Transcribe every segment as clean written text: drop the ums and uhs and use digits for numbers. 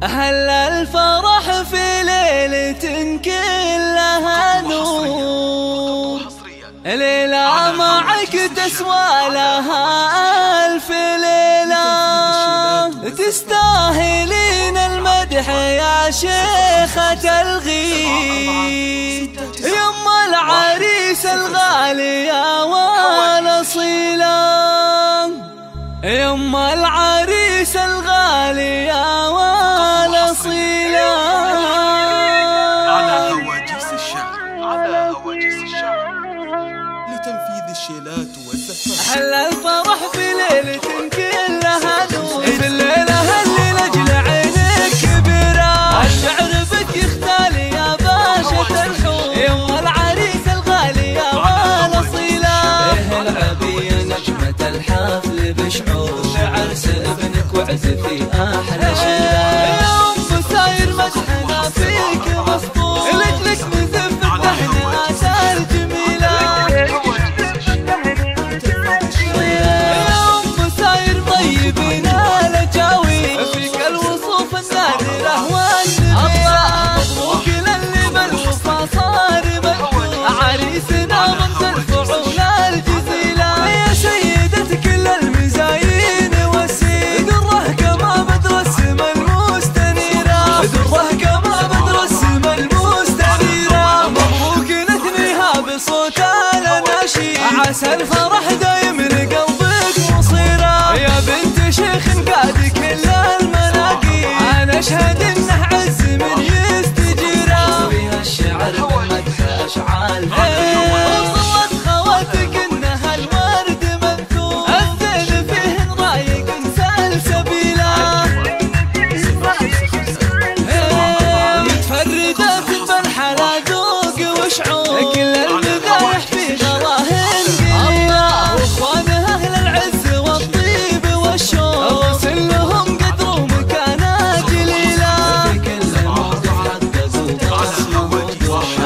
أهل الفرح في ليلة كلها نور، ليلة معك تسوى لها ألف ليلة. تستاهلين المدح يا شيخة الغيد، يم العريس الغالية والأصيلة، يم العريس الغالية والأصيلة. على هواجيس الشعر، على هواجيس الشعر لتنفيذ الشيلات والزفات. أهل الفرح في ليلة كلها نور، في الليلة اللي لأجل عينك كبيرة، الشعر بك يختالي يا باشا الحور، يوم العريس الغالية والأصيلة. العبي يا نجمة الحفل بشعور، عرس ابنك واعزفي أحلى شيلة. يوم ساير مدحنا فيك مسطور، لك نزف التهنئات الجميلة. يوم ساير طيبين الأجاوي، فيك الوصوف النادرة والنبيلة. مبروك للي بالوفا صار مكتوب، عريسنا رمز الفعول الجزيلة. يا سيدة كل المزايين والسين، دره كما بدر السما المستنيرة، دره كما بدر السما المستنيرة. مبروك نثنيها بصوت الأناشيد، عسى الفرح دايم لقلبك مصيرة. يا بنت شيخ قاد كل المناقيب، أنا أشهد إنه عز من يستجيره. فيها الشعر بمدح أشعال، وصلت خواتك إنها الورد منثور، الزين فيه رايق سلسبيله. متفردة بالحلا ذوق وشعور، كل المذايح في غراهن قليلة. واخوانها أهل العز والطيب والشوق، اغسل لهم قدر ومكانة جليلة. في كل موقف حققوا بالصمود،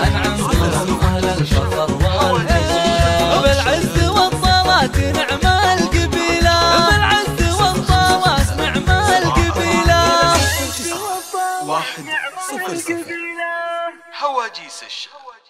أنعمتهم أهل الفخر والجزيلة. بالعز والطارات نعم القبيلة، بالعز والطارات نعم القبيلة. 1 0 0 هواجيس الشعر.